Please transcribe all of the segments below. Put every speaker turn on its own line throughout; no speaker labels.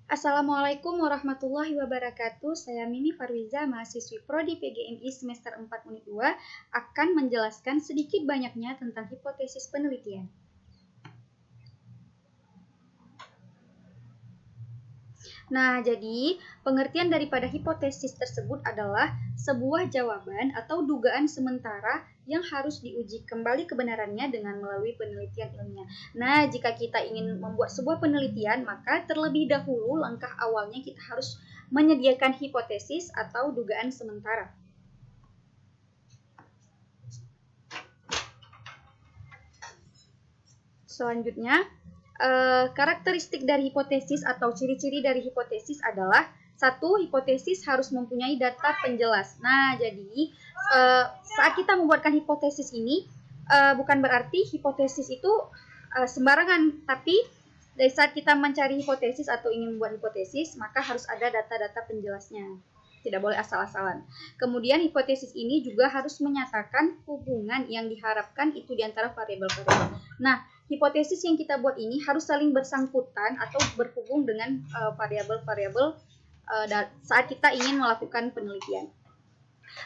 Assalamualaikum warahmatullahi wabarakatuh. Saya Mimi Farwiza, mahasiswi Prodi PGMI semester 4 Unit 2, akan menjelaskan sedikit banyaknya tentang hipotesis penelitian. Nah, jadi pengertian daripada hipotesis tersebut adalah sebuah jawaban atau dugaan sementara yang harus diuji kembali kebenarannya dengan melalui penelitian ilmiah. Nah, jika kita ingin membuat sebuah penelitian, maka terlebih dahulu langkah awalnya kita harus menyediakan hipotesis atau dugaan sementara. Selanjutnya, karakteristik dari hipotesis atau ciri-ciri dari hipotesis adalah satu, hipotesis harus mempunyai data penjelas. Nah, jadi saat kita membuatkan hipotesis ini bukan berarti hipotesis itu sembarangan, tapi dari saat kita mencari hipotesis atau ingin membuat hipotesis, maka harus ada data-data penjelasnya. Tidak boleh asal-asalan. Kemudian hipotesis ini juga harus menyatakan hubungan yang diharapkan itu di antara variabel-variabel. Nah, hipotesis yang kita buat ini harus saling bersangkutan atau berhubung dengan variabel-variabel saat kita ingin melakukan penelitian.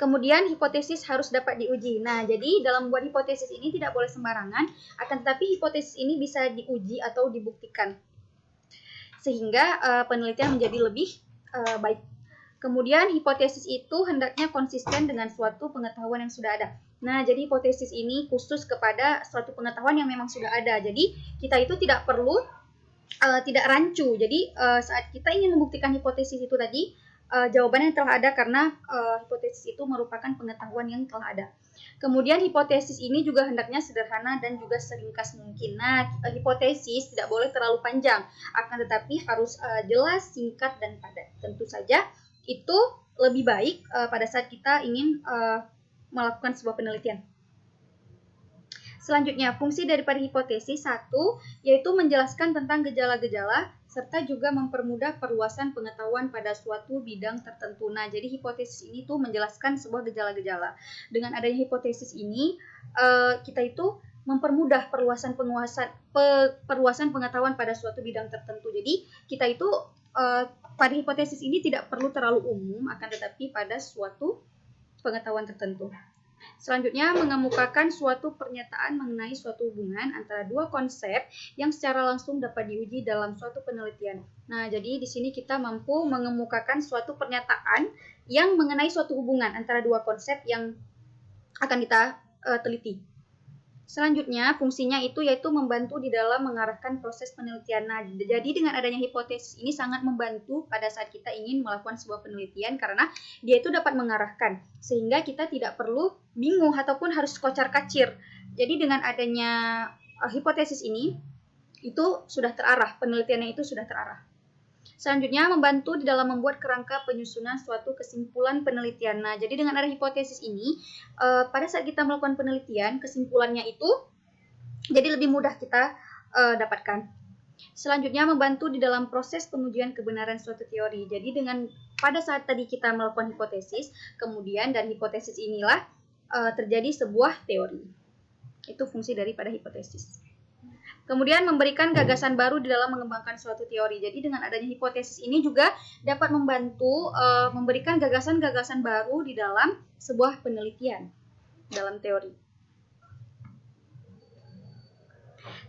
Kemudian hipotesis harus dapat diuji. Nah, jadi dalam membuat hipotesis ini tidak boleh sembarangan, akan tetapi hipotesis ini bisa diuji atau dibuktikan sehingga penelitian menjadi lebih baik. Kemudian hipotesis itu hendaknya konsisten dengan suatu pengetahuan yang sudah ada. Nah, jadi hipotesis ini khusus kepada suatu pengetahuan yang memang sudah ada. Jadi kita itu tidak perlu tidak rancu. Jadi saat kita ingin membuktikan hipotesis itu tadi, jawabannya telah ada karena hipotesis itu merupakan pengetahuan yang telah ada. Kemudian hipotesis ini juga hendaknya sederhana dan juga seringkas mungkin. Nah, hipotesis tidak boleh terlalu panjang, akan tetapi harus jelas, singkat, dan padat. Tentu saja itu lebih baik pada saat kita ingin melakukan sebuah penelitian. Selanjutnya, fungsi daripada hipotesis satu, yaitu menjelaskan tentang gejala-gejala serta juga mempermudah perluasan pengetahuan pada suatu bidang tertentu. Nah, jadi hipotesis ini tuh menjelaskan sebuah gejala-gejala. Dengan adanya hipotesis ini, kita itu mempermudah perluasan pengetahuan pada suatu bidang tertentu. Jadi, kita itu pada hipotesis ini tidak perlu terlalu umum, akan tetapi pada suatu pengetahuan tertentu. Selanjutnya, mengemukakan suatu pernyataan mengenai suatu hubungan antara dua konsep yang secara langsung dapat diuji dalam suatu penelitian. Nah, jadi di sini kita mampu mengemukakan suatu pernyataan yang mengenai suatu hubungan antara dua konsep yang akan kita teliti. Selanjutnya, fungsinya itu yaitu membantu di dalam mengarahkan proses penelitian. Nah, jadi dengan adanya hipotesis ini sangat membantu pada saat kita ingin melakukan sebuah penelitian karena dia itu dapat mengarahkan sehingga kita tidak perlu bingung ataupun harus kocar-kacir. Jadi dengan adanya hipotesis ini itu sudah terarah, penelitiannya itu sudah terarah. Selanjutnya, membantu di dalam membuat kerangka penyusunan suatu kesimpulan penelitian. Nah, jadi dengan ada hipotesis ini, pada saat kita melakukan penelitian, kesimpulannya itu jadi lebih mudah kita dapatkan. Selanjutnya, membantu di dalam proses pengujian kebenaran suatu teori. Jadi dengan pada saat tadi kita melakukan hipotesis, kemudian dari hipotesis inilah terjadi sebuah teori. Itu fungsi daripada hipotesis. Kemudian memberikan gagasan baru di dalam mengembangkan suatu teori. Jadi dengan adanya hipotesis ini juga dapat membantu memberikan gagasan-gagasan baru di dalam sebuah penelitian dalam teori.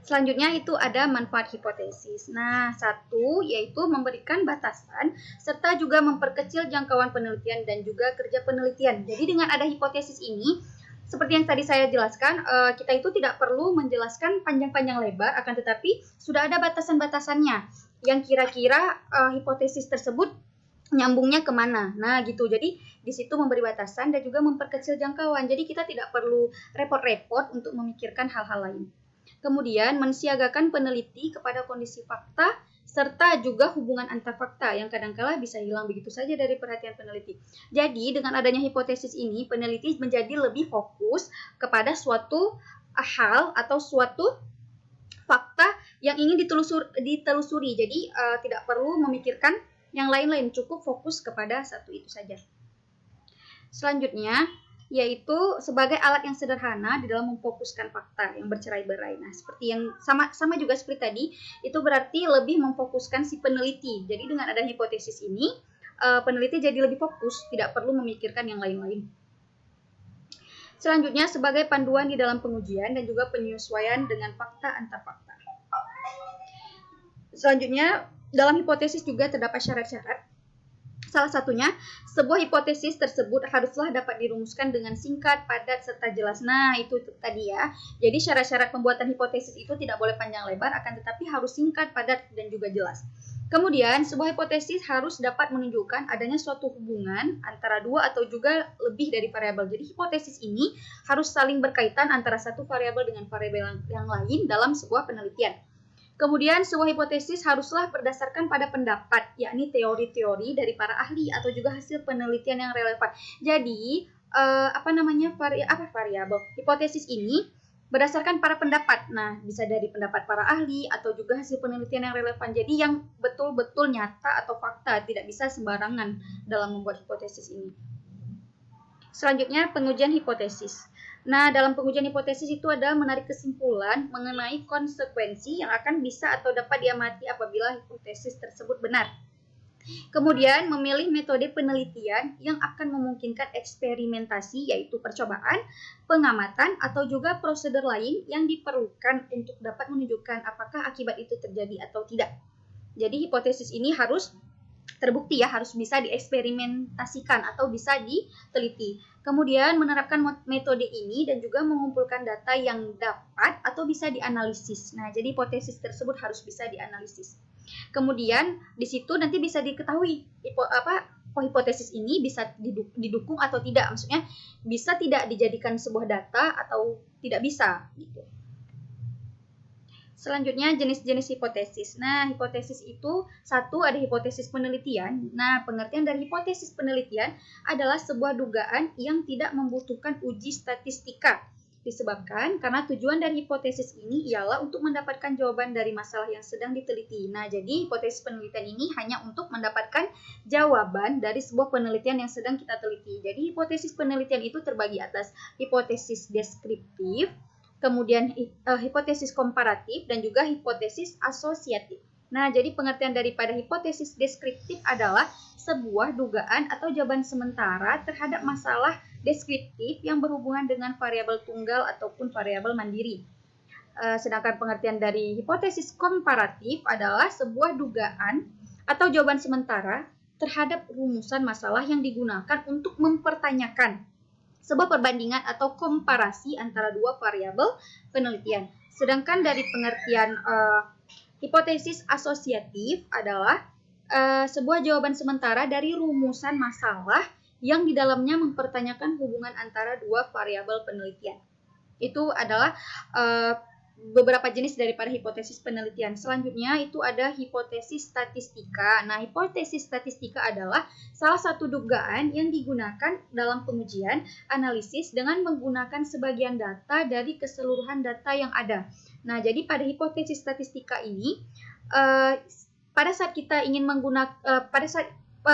Selanjutnya itu ada manfaat hipotesis. Nah, satu yaitu memberikan batasan serta juga memperkecil jangkauan penelitian dan juga kerja penelitian. Jadi dengan ada hipotesis ini, seperti yang tadi saya jelaskan, kita itu tidak perlu menjelaskan panjang-panjang lebar, akan tetapi sudah ada batasan-batasannya yang kira-kira hipotesis tersebut nyambungnya kemana. Nah, gitu. Jadi di situ memberi batasan dan juga memperkecil jangkauan. Jadi kita tidak perlu repot-repot untuk memikirkan hal-hal lain. Kemudian mensiagakan peneliti kepada kondisi fakta serta juga hubungan antar fakta yang kadangkala bisa hilang begitu saja dari perhatian peneliti. Jadi dengan adanya hipotesis ini, peneliti menjadi lebih fokus kepada suatu hal atau suatu fakta yang ingin ditelusuri. Jadi tidak perlu memikirkan yang lain-lain, cukup fokus kepada satu itu saja. Selanjutnya, yaitu sebagai alat yang sederhana di dalam memfokuskan fakta yang bercerai-berai. Nah, seperti yang sama juga seperti tadi, itu berarti lebih memfokuskan si peneliti. Jadi dengan ada hipotesis ini, peneliti jadi lebih fokus, tidak perlu memikirkan yang lain-lain. Selanjutnya, sebagai panduan di dalam pengujian dan juga penyesuaian dengan fakta antar fakta. Selanjutnya, dalam hipotesis juga terdapat syarat-syarat. Salah satunya, sebuah hipotesis tersebut haruslah dapat dirumuskan dengan singkat, padat, serta jelas. Nah, itu tadi ya. Jadi syarat-syarat pembuatan hipotesis itu tidak boleh panjang lebar, akan tetapi harus singkat, padat, dan juga jelas. Kemudian, sebuah hipotesis harus dapat menunjukkan adanya suatu hubungan antara dua atau juga lebih dari variabel. Jadi, hipotesis ini harus saling berkaitan antara satu variabel dengan variabel yang lain dalam sebuah penelitian. Kemudian, sebuah hipotesis haruslah berdasarkan pada pendapat, yakni teori-teori dari para ahli atau juga hasil penelitian yang relevan. Jadi, variabel? Hipotesis ini berdasarkan para pendapat. Nah, bisa dari pendapat para ahli atau juga hasil penelitian yang relevan. Jadi, yang betul-betul nyata atau fakta, tidak bisa sembarangan dalam membuat hipotesis ini. Selanjutnya, pengujian hipotesis. Nah, dalam pengujian hipotesis itu adalah menarik kesimpulan mengenai konsekuensi yang akan bisa atau dapat diamati apabila hipotesis tersebut benar. Kemudian, memilih metode penelitian yang akan memungkinkan eksperimentasi, yaitu percobaan, pengamatan, atau juga prosedur lain yang diperlukan untuk dapat menunjukkan apakah akibat itu terjadi atau tidak. Jadi, hipotesis ini harus terbukti ya, harus bisa dieksperimentasikan atau bisa diteliti. Kemudian menerapkan metode ini dan juga mengumpulkan data yang dapat atau bisa dianalisis. Nah, jadi hipotesis tersebut harus bisa dianalisis. Kemudian di situ nanti bisa diketahui hipotesis ini bisa didukung atau tidak. Maksudnya bisa tidak dijadikan sebuah data atau tidak bisa gitu. Selanjutnya, jenis-jenis hipotesis. Nah, hipotesis itu satu, ada hipotesis penelitian. Nah, pengertian dari hipotesis penelitian adalah sebuah dugaan yang tidak membutuhkan uji statistika. Disebabkan karena tujuan dari hipotesis ini ialah untuk mendapatkan jawaban dari masalah yang sedang diteliti. Nah, jadi hipotesis penelitian ini hanya untuk mendapatkan jawaban dari sebuah penelitian yang sedang kita teliti. Jadi, hipotesis penelitian itu terbagi atas hipotesis deskriptif, kemudian hipotesis komparatif, dan juga hipotesis asosiatif. Nah, jadi pengertian daripada hipotesis deskriptif adalah sebuah dugaan atau jawaban sementara terhadap masalah deskriptif yang berhubungan dengan variabel tunggal ataupun variabel mandiri. Sedangkan pengertian dari hipotesis komparatif adalah sebuah dugaan atau jawaban sementara terhadap rumusan masalah yang digunakan untuk mempertanyakan sebuah perbandingan atau komparasi antara dua variabel penelitian. Sedangkan dari pengertian hipotesis asosiatif adalah sebuah jawaban sementara dari rumusan masalah yang di dalamnya mempertanyakan hubungan antara dua variabel penelitian. Itu adalah beberapa jenis daripada hipotesis penelitian. Selanjutnya itu ada hipotesis statistika. Nah, hipotesis statistika adalah salah satu dugaan yang digunakan dalam pengujian analisis dengan menggunakan sebagian data dari keseluruhan data yang ada. Nah, jadi pada hipotesis statistika ini pada saat kita ingin menggunakan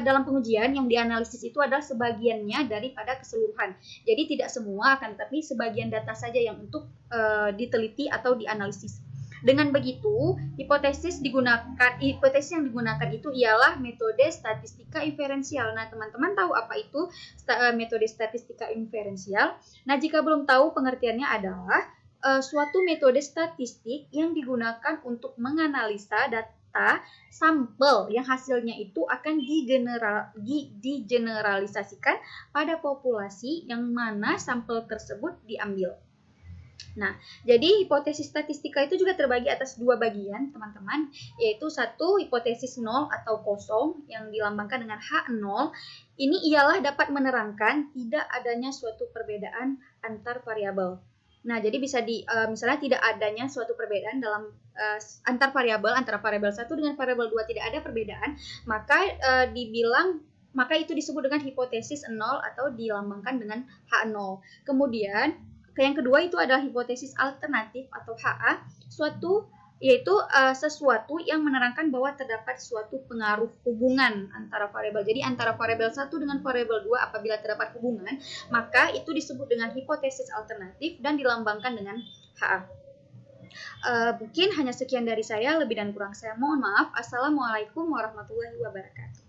dalam pengujian yang dianalisis itu adalah sebagiannya daripada keseluruhan. Jadi tidak semua, akan tetapi sebagian data saja yang untuk diteliti atau dianalisis. Dengan begitu, hipotesis yang digunakan itu ialah metode statistika inferensial. Nah, teman-teman tahu apa itu metode statistika inferensial? Nah, jika belum tahu, pengertiannya adalah suatu metode statistik yang digunakan untuk menganalisa data sampel yang hasilnya itu akan digeneralisasikan pada populasi yang mana sampel tersebut diambil. Nah, jadi hipotesis statistika itu juga terbagi atas dua bagian, teman-teman, yaitu satu, hipotesis nol atau kosong yang dilambangkan dengan H0. Ini ialah dapat menerangkan tidak adanya suatu perbedaan antar variabel. Nah, jadi bisa misalnya tidak adanya suatu perbedaan dalam antara variabel 1 dengan variabel 2 tidak ada perbedaan, maka itu disebut dengan hipotesis 0 atau dilambangkan dengan H0. Kemudian, yang kedua itu adalah hipotesis alternatif atau HA, suatu yaitu sesuatu yang menerangkan bahwa terdapat suatu pengaruh hubungan antara variabel. Jadi antara variabel 1 dengan variabel 2 apabila terdapat hubungan, maka itu disebut dengan hipotesis alternatif dan dilambangkan dengan HA. Mungkin hanya sekian dari saya, lebih dan kurang saya mohon maaf. Assalamualaikum warahmatullahi wabarakatuh.